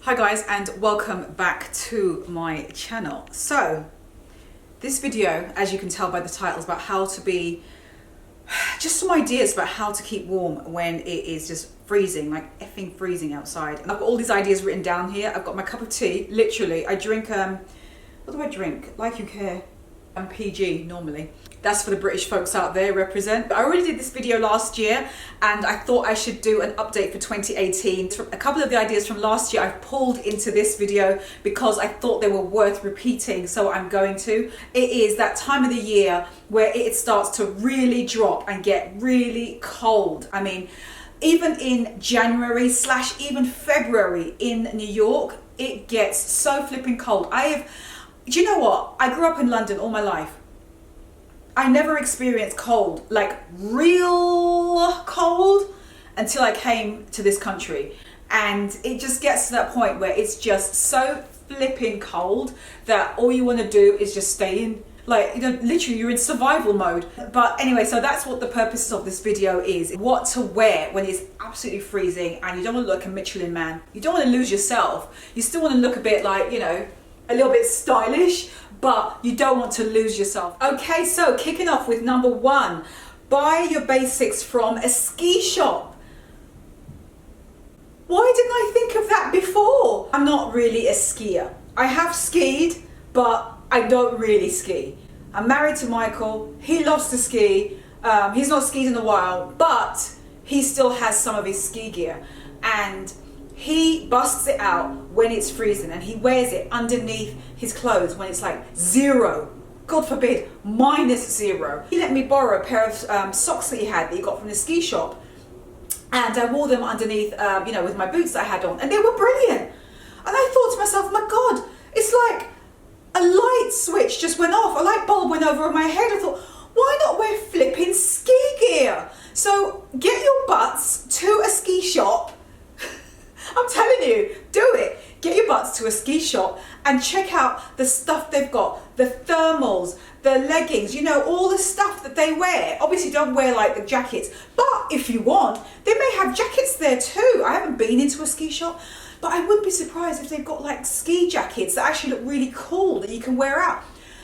Hi guys, and welcome back to my channel. So this video, as you can tell by the title, is about how to be, just some ideas about how to keep warm when it is just freezing, like effing freezing outside. And I've got all these ideas written down here. I've got my cup of tea, literally. I drink, what do I drink? Like You Care. I'm PG normally. That's for the British folks out there, represent. But I already did this video last year and I thought I should do an update for 2018. A couple of the ideas from last year I've pulled into this video because I thought they were worth repeating, so I'm going to. It is that time of the year where it starts to really drop and get really cold. I mean, even in January / even February in New York, it gets so flipping cold. Do you know what? I grew up in London all my life. I never experienced cold, like real cold, until I came to this country. And it just gets to that point where it's just so flipping cold that all you want to do is just stay in. Like, you know, literally you're in survival mode. But anyway, so that's what the purpose of this video is. What to wear when it's absolutely freezing and you don't want to look like a Michelin man. You don't want to lose yourself. You still want to look a bit like, you know, a little bit stylish, but you don't want to lose yourself. Okay, so kicking off with number one, buy your basics from a ski shop. Why didn't I think of that before? I'm not really a skier. I have skied, but I don't really ski. I'm married to Michael. He loves to ski. He's not skied in a while, but he still has some of his ski gear. And he busts it out when it's freezing and he wears it underneath his clothes when it's like 0, God forbid, -0. He let me borrow a pair of socks that he got from the ski shop, and I wore them underneath, you know, with my boots that I had on, and they were brilliant. And I thought to myself, my God, it's like a light switch just went off, a light bulb went over my head. I thought, why not wear flipping ski gear? So get your butts to a ski shop. I'm telling you, do it. Get your butts to a ski shop and check out the stuff they've got. The thermals, the leggings, you know, all the stuff that they wear. Obviously don't wear like the jackets, but if you want, they may have jackets there too. I haven't been into a ski shop, but I wouldn't be surprised if they've got like ski jackets that actually look really cool that you can wear out.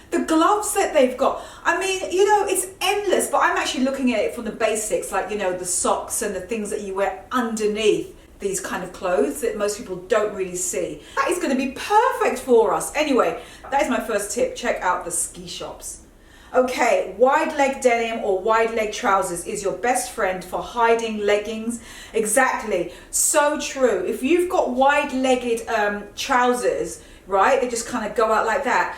The gloves that they've got, I mean, you know, it's endless, but I'm actually looking at it from the basics, like, you know, the socks and the things that you wear underneath these kind of clothes that most people don't really see. That is going to be perfect for us. Anyway, that is my first tip. Check out the ski shops. Okay, wide leg denim or wide leg trousers is your best friend for hiding leggings. Exactly, so true. If you've got wide legged trousers, right, they just kind of go out like that,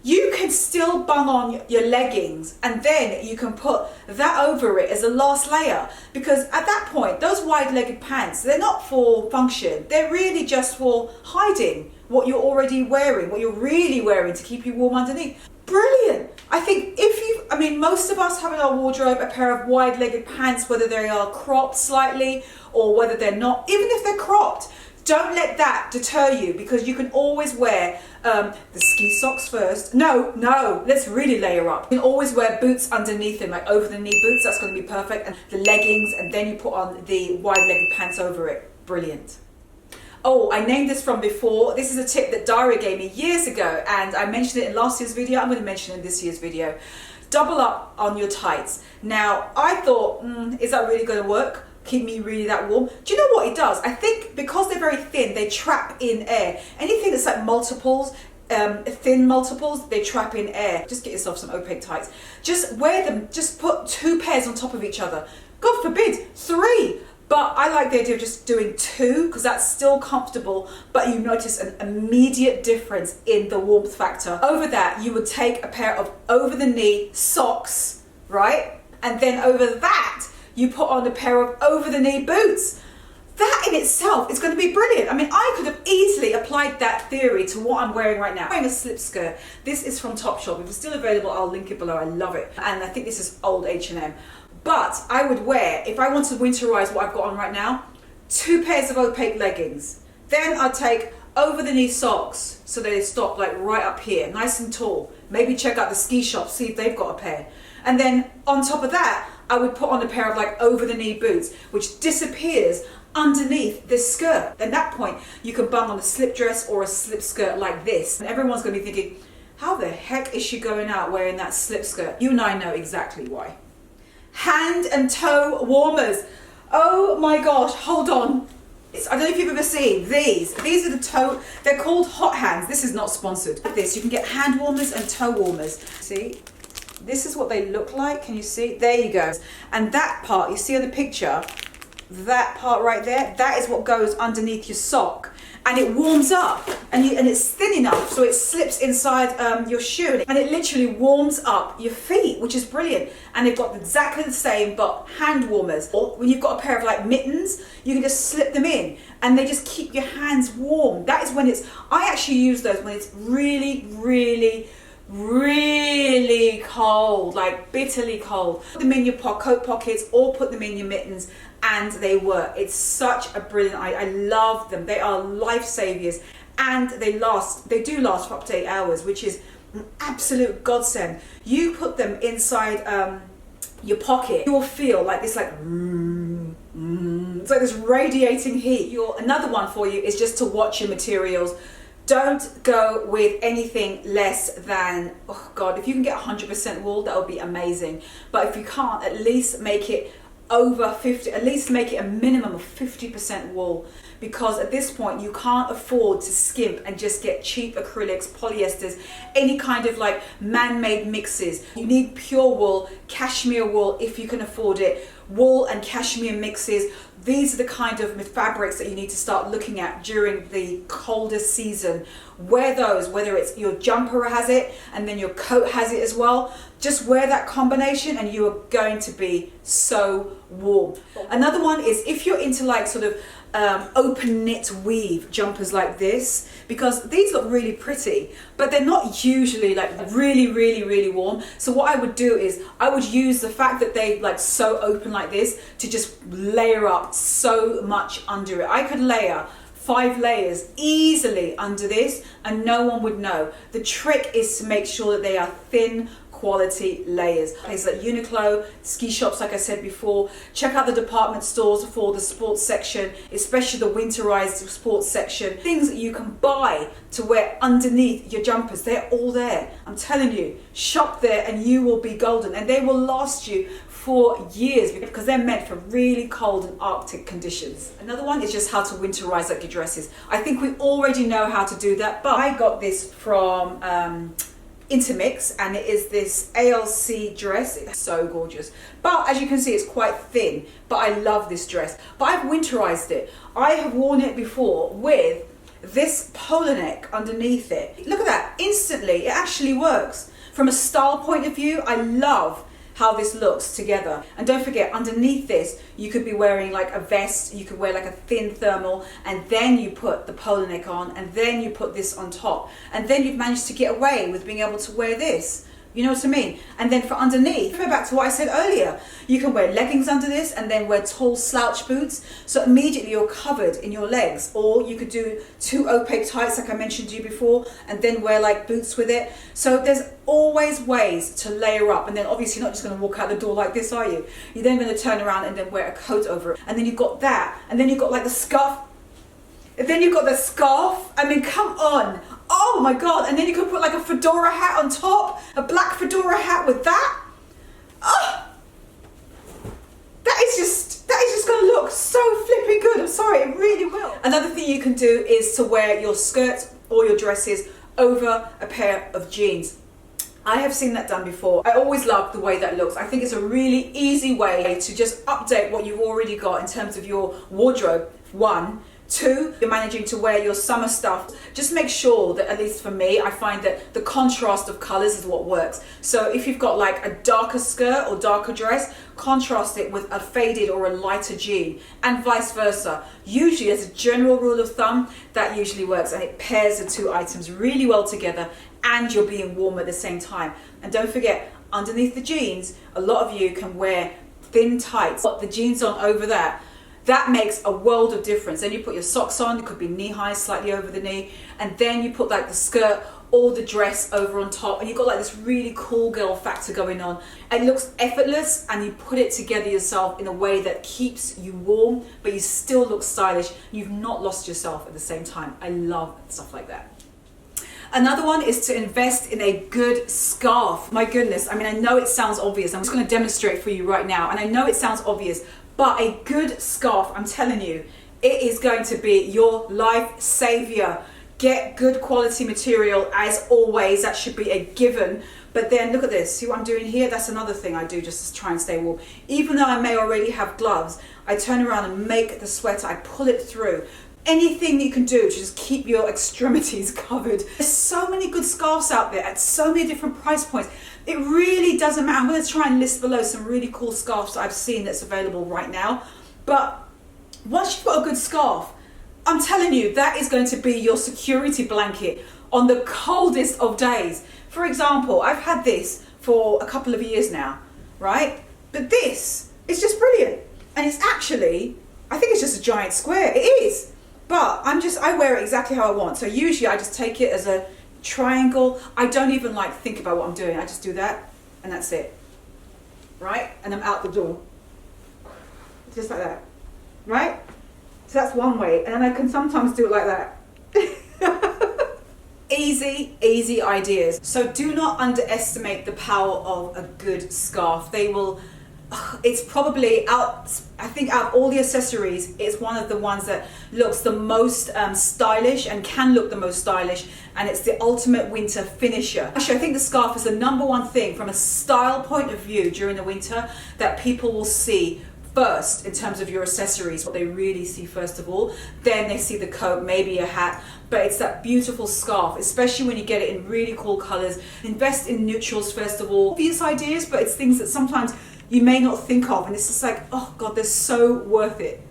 you can still bung on your leggings and then you can put that over it as a last layer, because at that point those wide-legged pants, they're not for function, they're really just for hiding what you're already wearing, what you're really wearing to keep you warm underneath. Brilliant. I think most of us have in our wardrobe a pair of wide-legged pants, whether they are cropped slightly or whether they're not. Even if they're cropped, don't let that deter you, because you can always wear the ski socks first. No, let's really layer up. You can always wear boots underneath them, like over the knee boots. That's going to be perfect. And the leggings, and then you put on the wide-legged pants over it. Brilliant. Oh, I named this from before. This is a tip that Daria gave me years ago, and I mentioned it in last year's video. I'm going to mention it in this year's video. Double up on your tights. Now, I thought, is that really going to work? Keep me really that warm? Do you know what it does? I think because they're very thin, they trap in air. Anything that's like multiples, thin multiples, they trap in air. Just get yourself some opaque tights. Just wear them, just put 2 pairs on top of each other. God forbid, 3. But I like the idea of just doing 2 because that's still comfortable, but you notice an immediate difference in the warmth factor. Over that, you would take a pair of over-the-knee socks, right? And then over that, you put on a pair of over-the-knee boots. That in itself is going to be brilliant. I mean, I could have easily applied that theory to what I'm wearing right now. I'm wearing a slip skirt. This is from Topshop. If it's still available, I'll link it below. I love it. And I think this is old H&M. But I would wear, if I want to winterize what I've got on right now, 2 pairs of opaque leggings. Then I'd take over-the-knee socks so they stop like right up here, nice and tall. Maybe check out the ski shop, see if they've got a pair. And then on top of that, I would put on a pair of like over the knee boots, which disappears underneath this skirt. At that point, you can bung on a slip dress or a slip skirt like this. And everyone's going to be thinking, how the heck is she going out wearing that slip skirt? You and I know exactly why. Hand and toe warmers. Oh my gosh, hold on. I don't know if you've ever seen these. These are the toe, they're called hot hands. This is not sponsored. Like this, you can get hand warmers and toe warmers. See? This is what they look like. Can you see? There you go. And that part, you see on the picture, that part right there, that is what goes underneath your sock. And it warms up, and it's thin enough so it slips inside your shoe, and it literally warms up your feet, which is brilliant. And they've got exactly the same but hand warmers. Or when you've got a pair of like mittens, you can just slip them in and they just keep your hands warm. That is when I actually use those when it's really, really, really cold, like bitterly cold. Put them in your coat pockets or put them in your mittens, and they work. It's such a brilliant I love them. They are life saviors, and they do last for up to 8 hours, which is an absolute godsend. You put them inside your pocket, you will feel like this, like it's like this radiating heat. Another one for you is just to watch your materials. Don't go with anything less than, oh God, if you can get 100% wool, that would be amazing. But if you can't, at least make it over 50, at least make it a minimum of 50% wool, because at this point you can't afford to skimp and just get cheap acrylics, polyesters, any kind of like man-made mixes. You need pure wool, cashmere wool if you can afford it, wool and cashmere mixes. These are the kind of fabrics that you need to start looking at during the colder season. Wear those, whether it's your jumper has it and then your coat has it as well. Just wear that combination and you are going to be so warm. Another one is if you're into like sort of open knit weave jumpers like this, because these look really pretty, but they're not usually like really, really, really warm. So what I would do is I would use the fact that they like so open like this to just layer up so much under it. I could layer 5 layers easily under this and no one would know. The trick is to make sure that they are thin quality layers. Places like Uniqlo, ski shops, like I said before. Check out the department stores for the sports section, especially the winterized sports section. Things that you can buy to wear underneath your jumpers, they're all there. I'm telling you, shop there and you will be golden, and they will last you for years because they're meant for really cold and Arctic conditions. Another one is just how to winterize like your dresses. I think we already know how to do that, but I got this from Intermix, and it is this ALC dress. It's so gorgeous, but as you can see it's quite thin, but I love this dress. But I've winterized it. I have worn it before with this polo neck underneath it. Look at that, instantly it actually works. From a style point of view, I love how this looks together. And don't forget, underneath this you could be wearing like a vest, you could wear like a thin thermal, and then you put the polo neck on, and then you put this on top, and then you've managed to get away with being able to wear this. You know what I mean? And then for underneath, go back to what I said earlier, you can wear leggings under this and then wear tall slouch boots, so immediately you're covered in your legs. Or you could do 2 opaque tights like I mentioned to you before, and then wear like boots with it. So there's always ways to layer up, and then obviously you're not just going to walk out the door like this, are you? You're then going to turn around and then wear a coat over it, and then you've got that, and then you've got like the scarf, and then you've got the scarf. I mean, come on. Oh my God. And then you could put like a fedora hat on top, a black fedora hat with that. Oh, that is just going to look so flipping good. I'm sorry, it really will. Another thing you can do is to wear your skirts or your dresses over a pair of jeans. I have seen that done before. I always love the way that looks. I think it's a really easy way to just update what you've already got in terms of your wardrobe. 1. 2, you're managing to wear your summer stuff. Just make sure that, at least for me, I find that the contrast of colors is what works. So if you've got like a darker skirt or darker dress, contrast it with a faded or a lighter jean, and vice versa. Usually, as a general rule of thumb, that usually works, and it pairs the 2 items really well together, and you're being warm at the same time. And don't forget, underneath the jeans, a lot of you can wear thin tights. Put the jeans on over that. That makes a world of difference. Then you put your socks on, it could be knee high, slightly over the knee, and then you put like the skirt or the dress over on top, and you've got like this really cool girl factor going on. It looks effortless, and you put it together yourself in a way that keeps you warm, but you still look stylish. You've not lost yourself at the same time. I love stuff like that. Another one is to invest in a good scarf. My goodness, I mean, I know it sounds obvious. I'm just going to demonstrate for you right now. And I know it sounds obvious, but a good scarf, I'm telling you, it is going to be your life savior. Get good quality material as always. That should be a given. But then look at this. See what I'm doing here? That's another thing I do just to try and stay warm. Even though I may already have gloves, I turn around and make the sweater. I pull it through. Anything you can do to just keep your extremities covered. There's so many good scarves out there at so many different price points. It really doesn't matter. I'm going to try and list below some really cool scarves that I've seen that's available right now. But once you've got a good scarf, I'm telling you, that is going to be your security blanket on the coldest of days. For example, I've had this for a couple of years now, right? But this is just brilliant. And it's actually, I think it's just a giant square. It is. But I wear it exactly how I want. So usually I just take it as a triangle. I don't even like think about what I'm doing. I just do that and that's it. Right? And I'm out the door. Just like that. Right? So that's one way. And then I can sometimes do it like that. Easy ideas. So do not underestimate the power of a good scarf. They will, it's probably I think out of all the accessories, it's one of the ones that looks the most stylish and can look the most stylish, and it's the ultimate winter finisher. Actually, I think the scarf is the number one thing from a style point of view during the winter that people will see first in terms of your accessories. What they really see first of all, then they see the coat, maybe a hat, but it's that beautiful scarf, especially when you get it in really cool colors. Invest in neutrals first of all. Obvious ideas, but it's things that sometimes you may not think of, and it's just like, oh God, they're so worth it.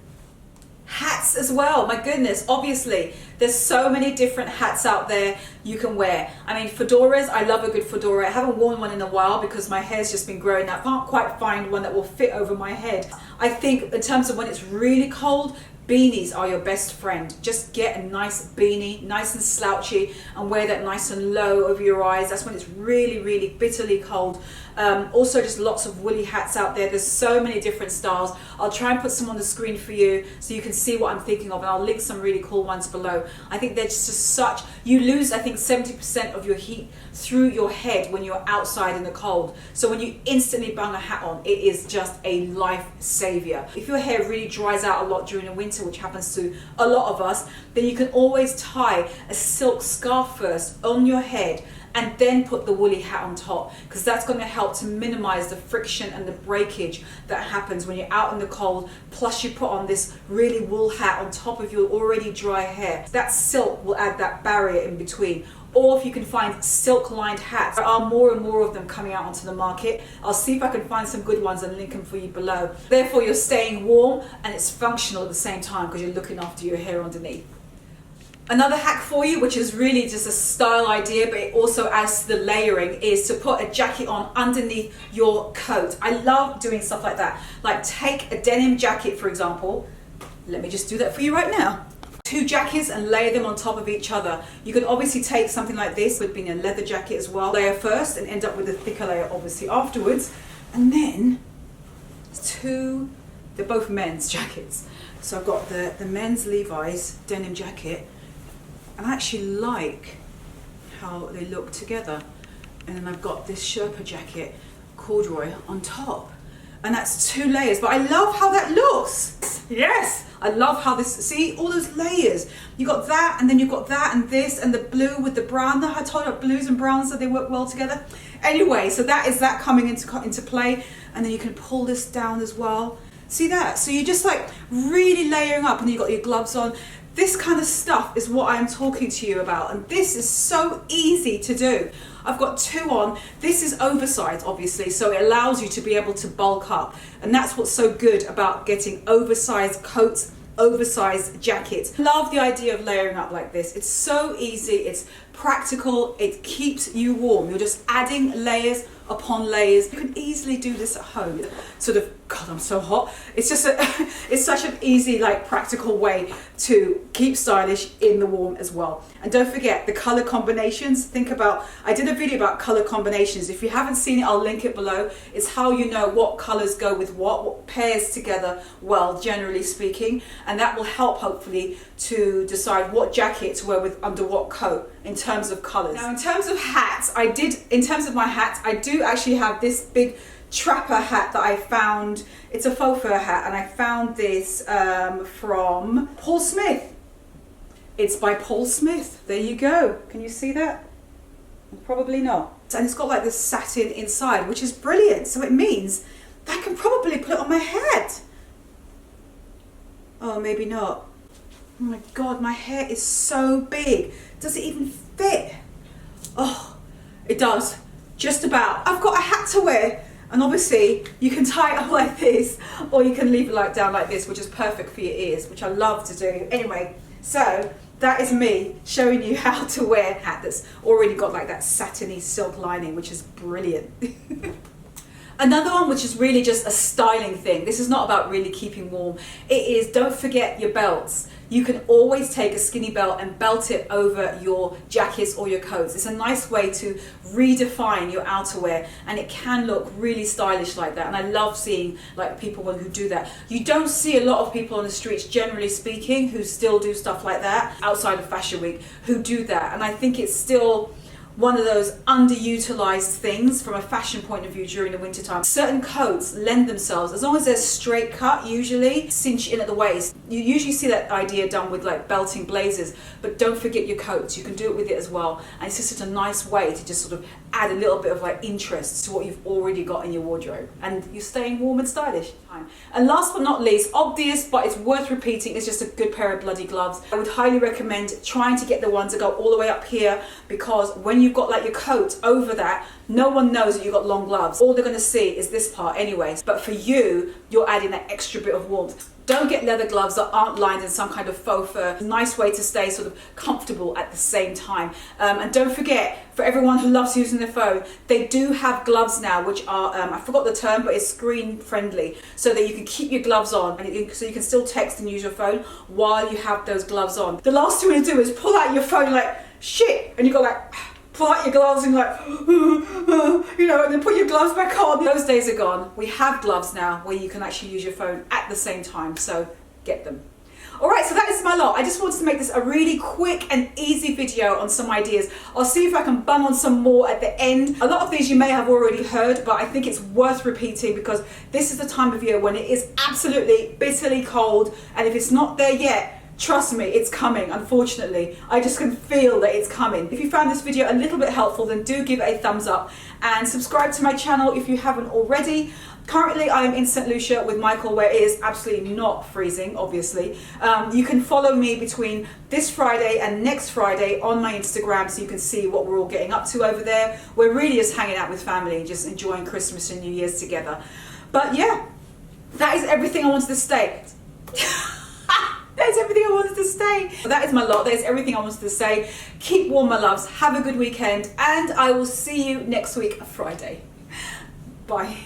Hats as well, my goodness, obviously there's so many different hats out there you can wear. I mean, fedoras, I love a good fedora. I haven't worn one in a while because my hair's just been growing out. I can't quite find one that will fit over my head. I think in terms of when it's really cold, beanies are your best friend. Just get a nice beanie, nice and slouchy, and wear that nice and low over your eyes. That's when it's really bitterly cold. Also just lots of woolly hats out there. There's so many different styles. I'll try and put some on the screen for you so you can see what I'm thinking of, and I'll link some really cool ones below. I think they're just such, you lose I think 70% of your heat through your head when you're outside in the cold. So when you instantly bung a hat on, it is just a life savior. If your hair really dries out a lot during the winter, which happens to a lot of us, then you can always tie a silk scarf first on your head and then put the woolly hat on top, because that's going to help to minimize the friction and the breakage that happens when you're out in the cold, plus you put on this really wool hat on top of your already dry hair. That silk will add that barrier in between. Or if you can find silk lined hats, there are more and more of them coming out onto the market. I'll see if I can find some good ones and link them for you below. Therefore you're staying warm and it's functional at the same time because you're looking after your hair underneath. Another hack for you, which is really just a style idea, but it also adds to the layering, is to put a jacket on underneath your coat. I love doing stuff like that. Like take a denim jacket, for example. Let me just do that for you right now. 2 jackets and layer them on top of each other. You can obviously take something like this, with being a leather jacket as well, layer first and end up with a thicker layer obviously afterwards. And then 2, they're both men's jackets. So I've got the men's Levi's denim jacket, and I actually like how they look together. And then I've got this Sherpa jacket, corduroy, on top. And that's 2 layers, but I love how that looks. Yes, I love how this, see all those layers. You got that, and then you've got that and this, and the blue with the brown. I told you blues and browns, so they work well together. Anyway, so that is that coming into play. And then you can pull this down as well. See that? So you're just like really layering up, and you've got your gloves on. This kind of stuff is what I'm talking to you about, and this is so easy to do. I've got 2 on. This is oversized, obviously, so it allows you to be able to bulk up, and that's what's so good about getting oversized coats, oversized jackets. Love the idea of layering up like this. It's so easy, it's practical, it keeps you warm. You're just adding layers upon layers. You can easily do this at home. Sort of, God, I'm so hot. It's just it's such an easy, like, practical way to keep stylish in the warm as well. And don't forget the color combinations. Think about, I did a video about color combinations. If you haven't seen it, I'll link it below. It's how you know what colors go with what pairs together well, generally speaking. And that will help, hopefully, to decide what jacket to wear with under what coat in terms of colors. Now, in terms of hats, in terms of my hats, I do actually have this big trapper hat that I found. It's a faux fur hat, and I found this from Paul Smith. It's by Paul Smith. There you go. Can you see that? Probably not. And it's got like this satin inside, which is brilliant. So it means that I can probably put it on my head. Oh, maybe not. Oh my God, my hair is so big. Does it even fit? Oh, it does. Just about. I've got a hat to wear. And obviously you can tie it up like this, or you can leave it like down like this, which is perfect for your ears, which I love to do. Anyway, so that is me showing you how to wear a hat that's already got like that satiny silk lining, which is brilliant. Another one, which is really just a styling thing. This is not about really keeping warm. It is, don't forget your belts. You can always take a skinny belt and belt it over your jackets or your coats. It's a nice way to redefine your outerwear, and it can look really stylish like that. And I love seeing like people who do that. You don't see a lot of people on the streets, generally speaking, who still do stuff like that outside of Fashion Week, who do that. And I think it's still one of those underutilized things from a fashion point of view during the winter time. Certain coats lend themselves, as long as they're straight cut, usually cinch in at the waist. You usually see that idea done with like belting blazers, but don't forget your coats. You can do it with it as well. And it's just such a nice way to just sort of add a little bit of like interest to what you've already got in your wardrobe, and you're staying warm and stylish. And last but not least, obvious but it's worth repeating, is just a good pair of bloody gloves. I would highly recommend trying to get the ones that go all the way up here, because when you've got like your coat over that, no one knows that you've got long gloves. All they're going to see is this part anyways. But for you, you're adding that extra bit of warmth. Don't get leather gloves that aren't lined in some kind of faux fur. Nice way to stay sort of comfortable at the same time. And don't forget, for everyone who loves using their phone, they do have gloves now which are, I forgot the term, but it's screen friendly, so that you can keep your gloves on, and so you can still text and use your phone while you have those gloves on. The last thing you want to do is pull out your phone like, shit, and you go like, pull out your gloves and like, you know, and then put your gloves back on. Those days are gone. We have gloves now where you can actually use your phone at the same time, so get them. Alright, so that is my lot. I just wanted to make this a really quick and easy video on some ideas. I'll see if I can bung on some more at the end. A lot of these you may have already heard, but I think it's worth repeating because this is the time of year when it is absolutely bitterly cold, and if it's not there yet, trust me, it's coming, unfortunately. I just can feel that it's coming. If you found this video a little bit helpful, then do give it a thumbs up and subscribe to my channel if you haven't already. Currently, I am in St. Lucia with Michael, where it is absolutely not freezing, obviously. You can follow me between this Friday and next Friday on my Instagram, so you can see what we're all getting up to over there. We're really just hanging out with family, just enjoying Christmas and New Year's together. But yeah, that is everything I wanted to say. That is everything I wanted to say. That is my lot. That is everything I wanted to say. Keep warm, my loves. Have a good weekend. And I will see you next week, Friday. Bye.